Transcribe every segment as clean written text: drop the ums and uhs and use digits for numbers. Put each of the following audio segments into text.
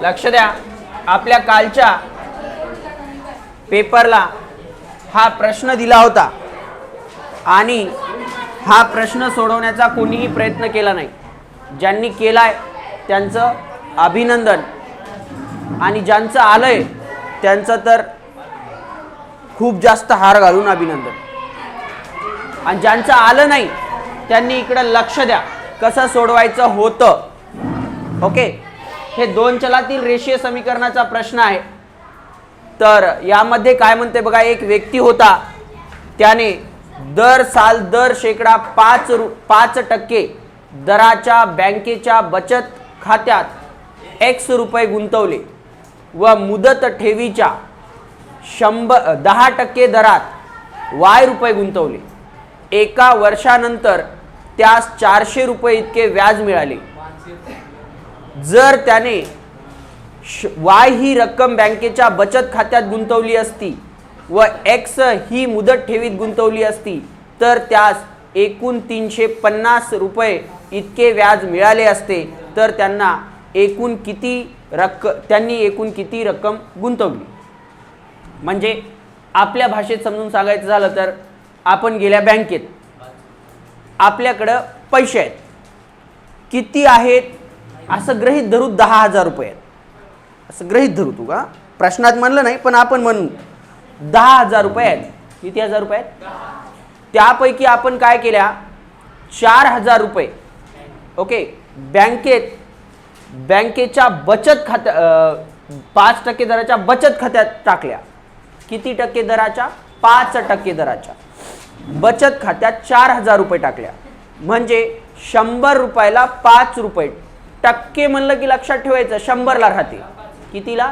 लक्ष द्या, आपल्या कालच्या पेपरला हा प्रश्न दिला होता आणि हा प्रश्न सोडवण्याचा कोणीही प्रयत्न केला नाही. ज्यांनी केलाय त्यांचं अभिनंदन आणि ज्यांचं आलंय त्यांचं तर खूप जास्त हार घालून अभिनंदन. आणि ज्यांचं आलं नाही त्यांनी इकडं लक्ष द्या कसं सोडवायचं होतं. ओके, हे दोन चलातील रेषीय समीकरणाचा प्रश्न आहे. तर यामध्ये काय म्हणते बघा, एक व्यक्ती होता, त्याने दर साल दर शेकडा 5% दराच्या बँकेच्या बचत खात्यात X रुपये गुंतवले व मुदत ठेवीच्या 10% दरात Y रुपये गुंतवले. एका वर्षानंतर त्यास 400 रुपये इतके व्याज मिळाले. जर त्याने Y ही रक्कम बँकेच्या बचत खात्यात गुंतवली असती व X ही मुदत ठेवीत गुंतवली असती तर त्यास एकूण 350 रुपये इतके व्याज मिळाले असते. तर त्यांनी एकूण किती रक्कम गुंतवली. म्हणजे आपल्या भाषेत समजून सांगायचं झालं तर आपण गेल्या बँकेत, आपल्याकडं पैसे आहेत, किती आहेत असं गृहीत धरू 10,000 रुपये आहेत असं गृहीत धरू. तू का प्रश्नात म्हणलं नाही पण आपण म्हणू 10,000 रुपये आहेत. किती हजार रुपये आहेत? त्यापैकी आपण काय केल्या 4,000 रुपये ओके बँकेच्या बचत खात्या 5% दराच्या बचत खात्यात टाकल्या. किती टक्के दराच्या? 5% दराच्या बचत खात्यात 4,000 रुपये टाकल्या. म्हणजे 100 रुपयाला 5 रुपये. टक्के म्हणलं की लक्षात ठेवायचं 100ला राहते. कितीला?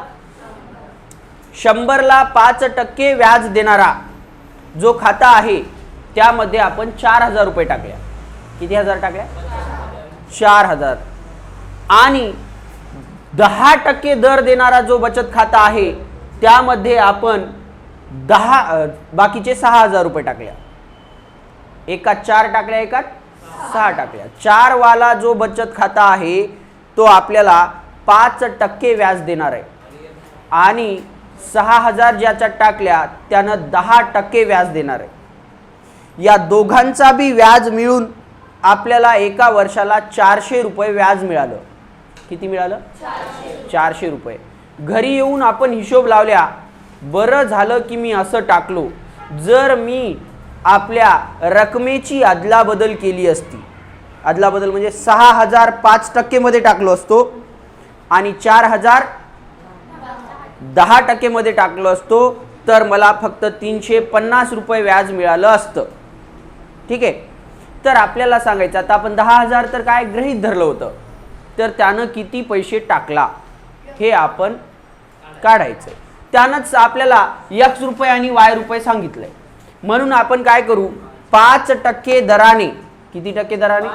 100ला 5% व्याज देणारा जो खाता आहे त्यामध्ये आपण 4,000 रुपये टाकल्या. किती हजार टाकल्या? 4,000. आणि 10% दर देणारा जो बचत खाता आहे त्यामध्ये आपण बाकीचे 6,000 रुपये टाकल्या. एकात 4 टाकल्या, एकात 6 टाकल्या. 4 वाला जो बचत खाता आहे तो आपल्याला 5% व्याज देणार आहे आणि 6,000 ज्याच्यात टाकल्या त्यानं 10% व्याज देणार आहे. या दोघांचा बी व्याज मिळून आपल्याला एका वर्षाला 400 रुपये व्याज मिळालं. किती मिळालं? 400 रुपये. घरी येऊन आपण हिशोब लावल्या. बरं झालं की मी असं टाकलो. जर मी आपल्या रकमेची अदलाबदल केली असती, अदलाबदल म्हणजे 6,000 5% मध्ये टाकलो असतो आणि 4,000 10% मध्ये टाकलो असतो तर मला फक्त 350 रुपये व्याज मिळालं असतं. ठीक आहे. तर आपल्याला सांगायचं आता आपण 10,000 तर काय गृहीत धरलं होतं, तर त्यानं किती पैसे टाकला हे आपण काढायचं. त्यानंच आपल्याला X रुपये आणि Y रुपये सांगितलंय. म्हणून आपण काय करू, 5% दराने, किती टक्के दराने?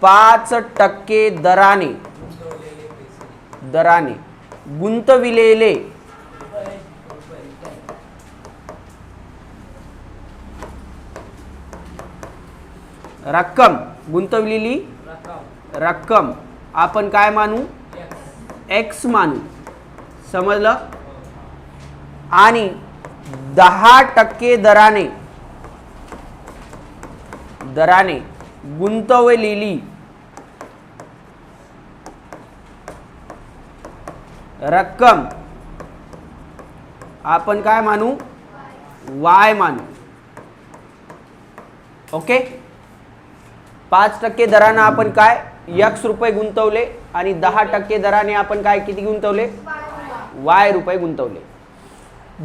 5% दराने गुंतविलेले रक्कम, गुंतवलेली रक्कम आपण काय मानू? X मानू. समजलं? आणि 10% दराने गुंतवलेली रक्कम आपण काय मानू? Y मानू. ओके. 5% दराने आपण काय X रुपये गुंतवले आणि 10% दराने आपण काय किती गुंतवले? Y रुपये गुंतवले.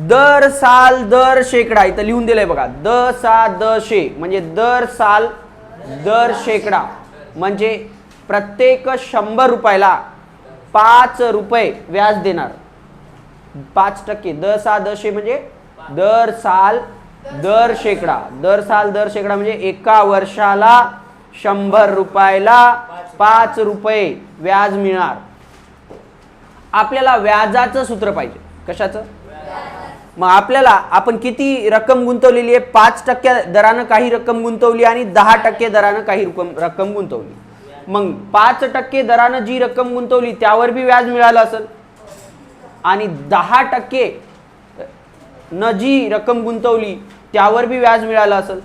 दर साल दर शेकडा इथं लिहून दिलंय बघा. दशे म्हणजे दर साल दर शेकडा म्हणजे प्रत्येक 100 रुपयाला 5 रुपये व्याज देणार. 5% दशे म्हणजे दर साल दर शेकडा. दर साल दर शेकडा म्हणजे एका वर्षाला 100 रुपयाला 5 रुपये व्याज मिळणार. आपल्याला व्याजाचं सूत्र पाहिजे. कशाचं? मग आपल्याला आपण किती रक्कम गुंतवलेली आहे? 5% दरानं काही रक्कम गुंतवली आणि 10% दरानं काही रक्कम गुंतवली. मग 5% दरानं जी रक्कम गुंतवली त्यावर बी व्याज मिळालं असेल आणि 10% न जी रक्कम गुंतवली त्यावर बी व्याज मिळालं असेल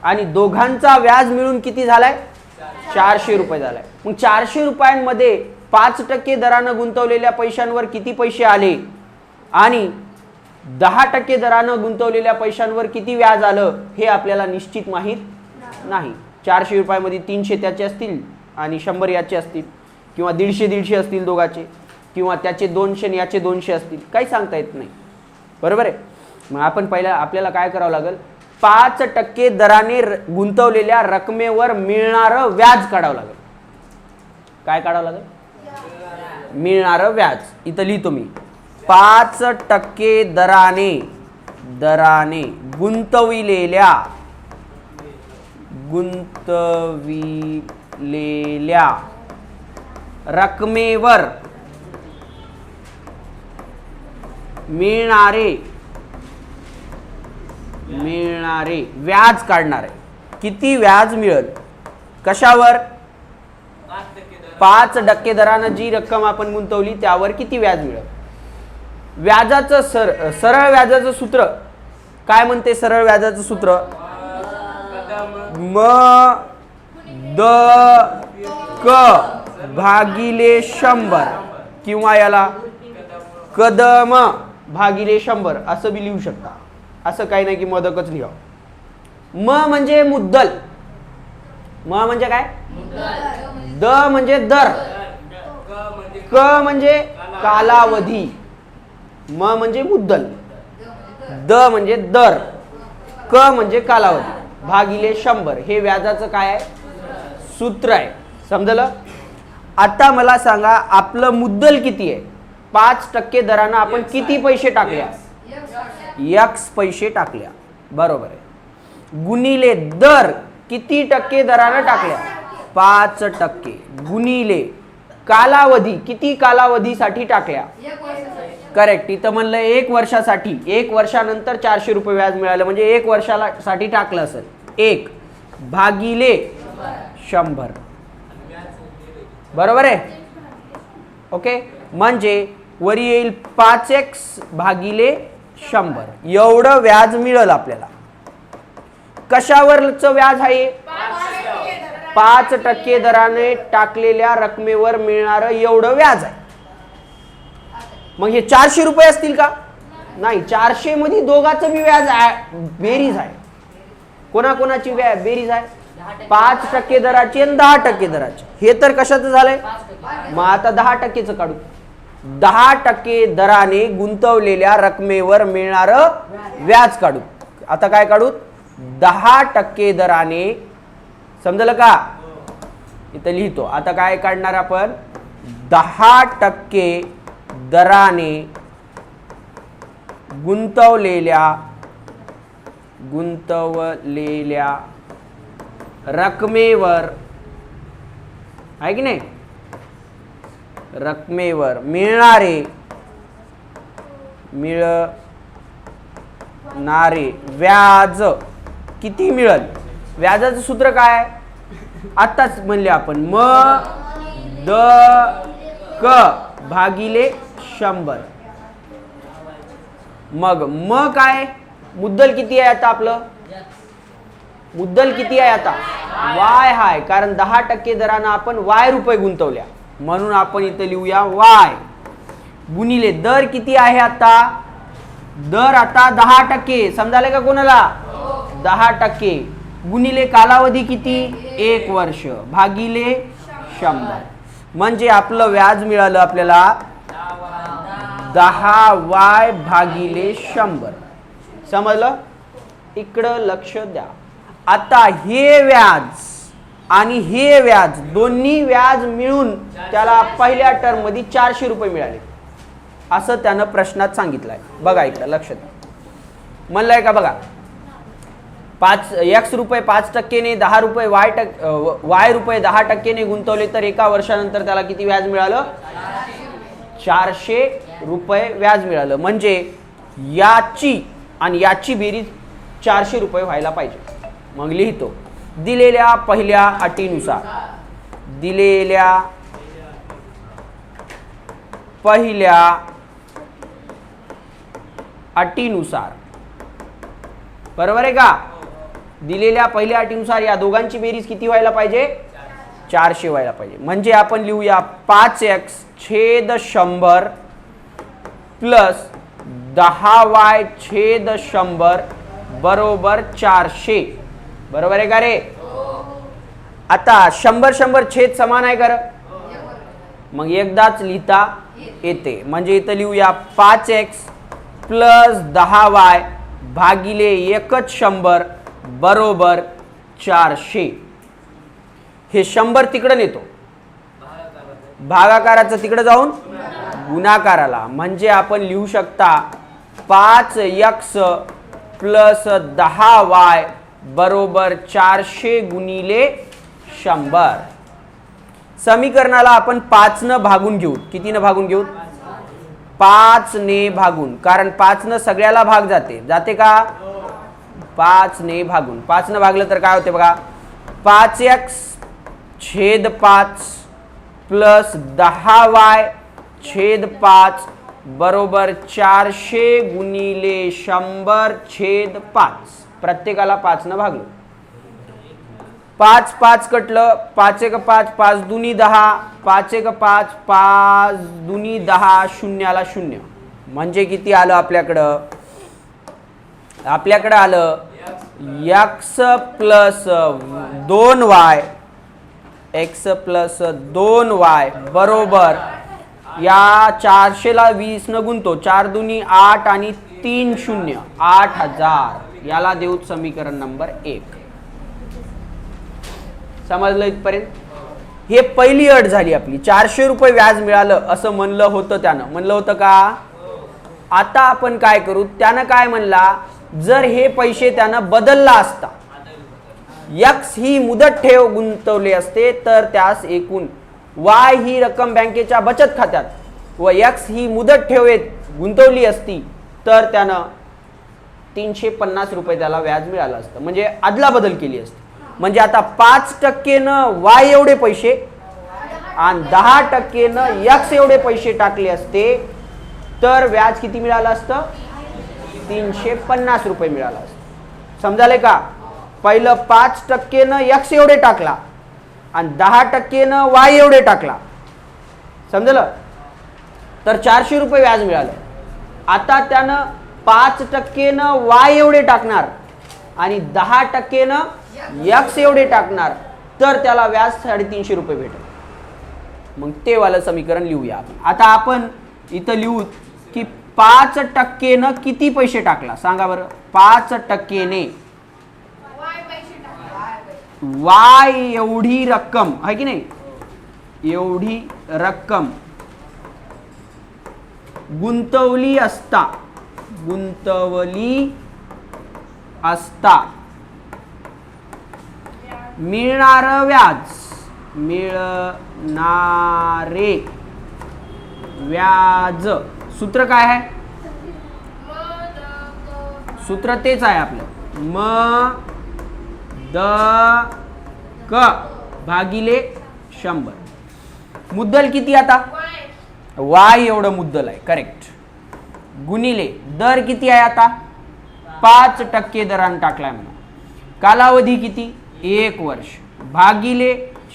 आणि दोघांचा व्याज मिळून किती झालाय 400 रुपये झालाय. मग 400 रुपयांमध्ये 5% दरानं गुंतवलेल्या पैशांवर किती पैसे आले आणि 10% दरानं गुंतवलेल्या पैशांवर किती व्याज आलं हे आपल्याला निश्चित माहीत नाही. 400 रुपयामध्ये 300 त्याचे असतील आणि 100 याचे असतील किंवा 150 असतील दोघाचे किंवा त्याचे 200 आणि याचे 200 असतील, काही सांगता येत नाही. बरोबर आहे. मग आपण पहिला आपल्याला काय करावं लागेल, 5% दराने गुंतवलेल्या रकमेवर मिळणारं व्याज काढावं लागेल. काय काढावं लागेल? मिळणारं व्याज. इथं लिहितो मी 5% दराने गुंतविलेल्या रकमेवर मिळणारे व्याज काढणार आहे. किती व्याज मिळेल? कशावर? 5% दरानं जी रक्कम आपण गुंतवली त्यावर किती व्याज मिळेल. व्याजाचं सरळ व्याजाचं सूत्र काय म्हणते? सरळ व्याजाचं सूत्र म द क भागिले 100 किंवा याला कदम भागिले 100 असं बी लिहू शकता. असं काही नाही की मदकच लिहा. म म्हणजे मुद्दल. म म्हणजे काय? द म्हणजे दर. क म्हणजे कालावधी. म म्हणजे मुद्दल. द म्हणजे दर. क म्हणजे कालावधी भागिले 100 हे व्याजाचं काय आहे? सूत्र आहे. समजलं? आता मला सांगा आपलं मुद्दल किती आहे? 5% दरानं आपण किती पैसे टाकल्या? x पैसे टाकल्या. बरोबर आहे. गुणिले दर किती टक्के दरानं टाकल्या? 5%. गुणिले कालावधी किती कालावधीसाठी टाकल्या? करेक्ट. इथं म्हणलं 1 वर्षासाठी. 1 वर्षानंतर 400 रुपये व्याज मिळालं म्हणजे 1 वर्षासाठी टाकलं असेल. 1 भागिले 100. बरोबर आहे. ओके. म्हणजे वर येईल 5x भागिले 100 एवढं व्याज मिळेल आपल्याला. कशावरचं व्याज आहे? 5% दराने टाकलेल्या रकमेवर मिळणारं एवढं व्याज आहे. मग हे 400 रुपये असतील का? नाही. 400 मध्ये दोघांचं बी व्याज बेरीज आहे. कोणाकोणाची बेरीज आहे? 5% दराची आणि 10% दराची. हे तर कशाचं झालंय? मग आता 10%चं काढू. 10% दराने गुंतवलेल्या रकमेवर मिळणारं व्याज काढू. आता काय काढू? 10% दराने. समजलं का? इथं लिहितो. आता काय काढणार आपण? 10% दराने गुंतवलेल्या रकमेवर आहे की नाही? रकमेवर मिळणारे व्याज किती मिळेल? व्याजाचं सूत्र काय? आताच म्हणले आपण म द क भागिले 100. मग म काय? मुद्दल किती आहे आता आपलं? मुद्दल किती आहे आता? y हाय. कारण 10% दरानं आपण y रुपये गुंतवल्या म्हणून आपण इथे लिहूया y. गुणिले दर किती आहे आता? दर आता 10%. समजाले का कोणाला? 10%. गुणिले कालावधी किती? 1 वर्ष भागिले 100. म्हणजे आपलं व्याज मिळालं आपल्याला 10y भागिले 100. समजलं? इकडं लक्ष द्या. आता हे व्याज आणि हे व्याज दोन्ही व्याज मिळून त्याला पहिल्या टर्म मध्ये 400 रुपये मिळाले असं त्यानं प्रश्नात सांगितलंय. बघा इकडं लक्ष द्या. म्हणलंय का बघा, x रुपये 5% ने 10 रुपये y रुपये 10% ने गुंतवले तर एका वर्षानंतर त्याला किती व्याज मिळालं? 400 रुपये व्याज मिळालं. म्हणजे याची आणि याची बेरीज 400 रुपये व्हायला पाहिजे. मग लिहितो. दिलेल्या पहिल्या अटीनुसार दिलेल्या पहिल्या अटीनुसार, बरोबर आहे का? दिलेल्या पहिल्या अटीनुसार या दोघांची बेरीज किती व्हायला पाहिजे? 400 व्हायला पाहिजे. म्हणजे आपण लिहूया 5x छेद 100 प्लस 10y छेद 100 बरोबर 400. बरोबर आहे का रे? आता 100 छेद समान आहे का? मग एकदाच लिहिता येते. म्हणजे इथं लिहूया 5x प्लस 10y भागिले एकच 100 बरोबर 400. हे 100 तिकडे नेतो, भागाकाराचं तिकडे जाऊन गुणाकाराला. म्हणजे आपण लिहू शकता 5x प्लस 10y बरोबर 400 गुणिले 100. समीकरणाला आपण 5 न भागून घेऊ. किती न भागून घेऊ? 5 ने भागून, कारण 5 न सगळ्याला भाग जाते का? 5 ने भागून. 5 न भागलं तर काय होते बघा, 5x छेद 5 प्लस 10y छेद 5 बरोबर 400 गुणिले 100 छेद 5. प्रत्येकाला 5 न भागलो. 5 5 कटलं, 5 1 5, 5 दुनी 10, 5 1 5, 5 दुनी 10, शून्याला 0. म्हणजे किती आलं आपल्याकडं? आपल्याकडं आलं x plus 2y, x plus 2y बरोबर, या 400 ला 20 न गुणतो, 4 दुनी 8 आणि 3 0, 8000. याला देऊ समीकरण नंबर 1. समजलं इथपर्यंत? हे पहिली अट झाली आपली. 400 रुपये व्याज मिळालं असं म्हणलं होतं त्यानं. म्हणलं होतं का? आता आपण काय करू? त्यानं काय म्हणला, जर हे पैसे त्यानं बदलला असता, x ही मुदत ठेव गुंतवले असते तर त्यास एकूण y ही रक्कम बँकेच्या बचत खात्यात व x ही मुदत ठेवेत गुंतवली असती तर त्यानं 350 रुपये त्याला व्याज मिळालं असतं. म्हणजे अदला बदल केली असती. म्हणजे आता 5% y एवढे पैसे आणि 10% x एवढे पैसे टाकले असते तर व्याज किती मिळालं असतं? 350 रुपये मिळालं असतं. समजाले का? पहिलं 5% x एवढे टाकला आणि 10% y एवढे टाकला. समजलं? तर 400 रुपये व्याज मिळालं. आता त्यानं 5% y एवढे टाकणार आणि 10% x एवढे टाकणार तर त्याला व्याज 350 रुपये भेटेल. मग ते वालं समीकरण लिहूया आपण. आता आपण इथं लिहू की 5% किती पैसे टाकला सांगा बरं. 5% y एवढी रक्कम आहे की नाही, एवढी रक्कम गुंतवली असता मिळणारे व्याज. सूत्र काय आहे? सूत्र तेच आहे आपलं, म द क भागिले 100. मुद्दल किती आता? y एवढं मुद्दल आहे, करेक्ट. गुणिले दर किती आहे आता? 5% दराने टाकलाय म्हणा. कालावधी किती? 1 वर्ष भागिले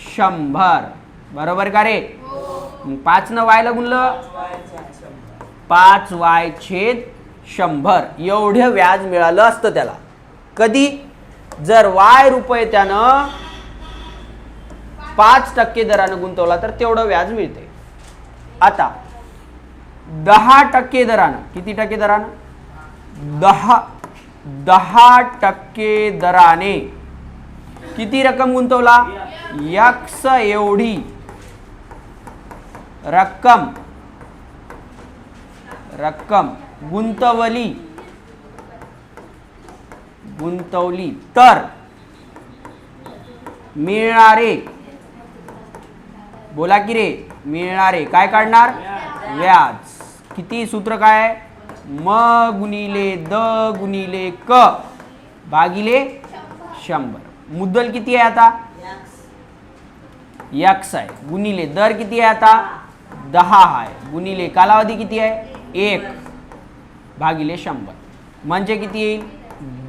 100. बरोबर का रे? 5 न y ला गुणलं 5y छेद 100 एवढं व्याज मिळालं असतं त्याला. कधी? जर y रुपये त्यानं 5% दरानं गुंतवला तर तेवढं व्याज मिळते. आता 10% दरानं, किती टक्के दरानं? 10% दराने किती रक्कम गुंतवला? x एवढी रक्कम गुंतवली तर मिळणारे, बोला की रे, मिळणारे काय काढणार? व्याज. किती? सूत्र काय आहे? म गुणिले द गुणिले क भागिले 100. मुद्दल किती आहे आता? यक्स आहे गुणिले दर किती आहे आता 10 आहे गुणिले कालावधी किती आहे 1 भागिले 100 म्हणजे किती येईल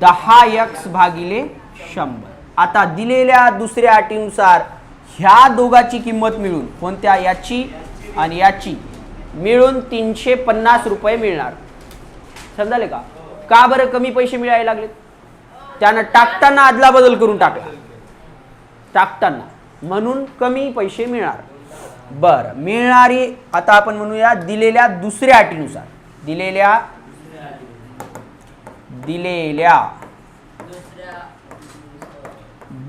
10x भागिले 100. आता दिलेल्या दुसऱ्या अटीनुसार ह्या दोघाची किंमत मिळून कोणत्या याची आणि याची मिळून 350 रुपये मिळणार. समजाले का का बरं कमी पैसे मिळायला लागले त्यानं टाकताना आदला बदल करून टाकला टाकताना म्हणून कमी पैसे मिळणार. बर मिळणारी आता आपण म्हणूया दिलेल्या दुसऱ्या अटीनुसार दिलेल्या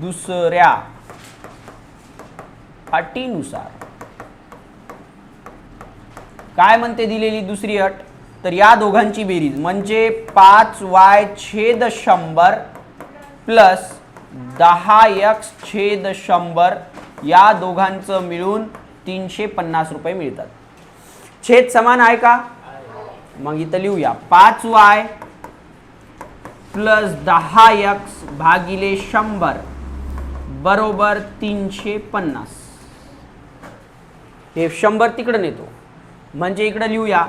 दुसऱ्या अटीनुसार काय म्हणते दिलेली दुसरी अट तर या दोघांची बेरीज म्हणजे 5y छेद 100 प्लस 10x छेद 100 या दोघांचं मिळून 350 रुपये मिळतात. छेद समान आहे का मग इथं लिहूया 5y प्लस 10x भागिले 100 बरोबर 350. हे 100 तिकडे नेतो म्हणजे इकडे लिहूया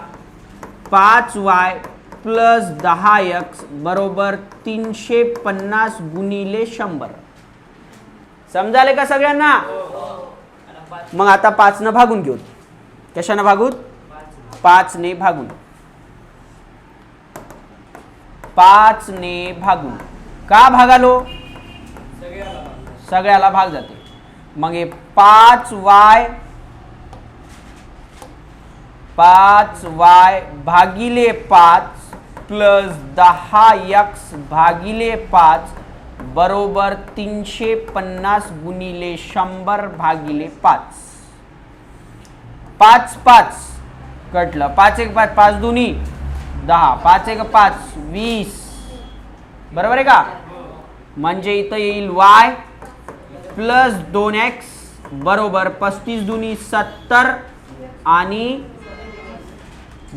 5y प्लस 10x बरोबर 350 गुणिले 100. समजाले का सगळ्यांना. मग आता 5 ने भागून घेऊ. कशाने भागून 5 ने भागून 5 ने भागून का भागालो सगळ्याला भाग जाते. मग हे 5y भागिले 5 प्लस 10x भागिले 5 बरोबर 350 गुणिले 100 भागिले 5. 5 5 कटलं 5 1 5 5 दुनी 10 5 1 5 20 बरोबर आहे का. म्हणजे इथं येईल y प्लस 2x बरोबर 35 दुनी 70 आणि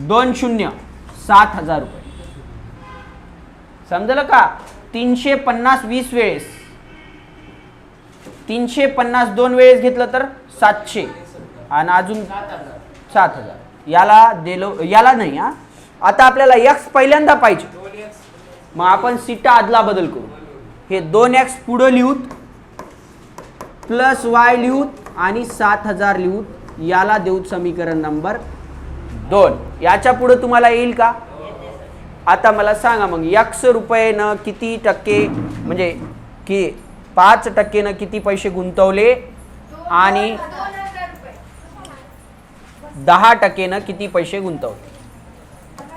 2 शून्य 7,000 रुपये. समजलं का. 350 20 वेळेस 350 2 वेळेस घेतलं तर 700 आणि अजून 7,000 याला दिलो याला नाही. हा आता आपल्याला x पहिल्यांदा पाहिजे मग आपण सीटा आदला बदल करू. हे 2x पुढे लिहूत प्लस y लिहूत आणि 7,000 लिहूत याला देऊत समीकरण नंबर 2. याच्या पुढे तुम्हाला येईल का. आता मला सांगा मग x रुपयेनं किती टक्के म्हणजे की 5% किती पैसे गुंतवले आणि 10% किती पैसे गुंतवले.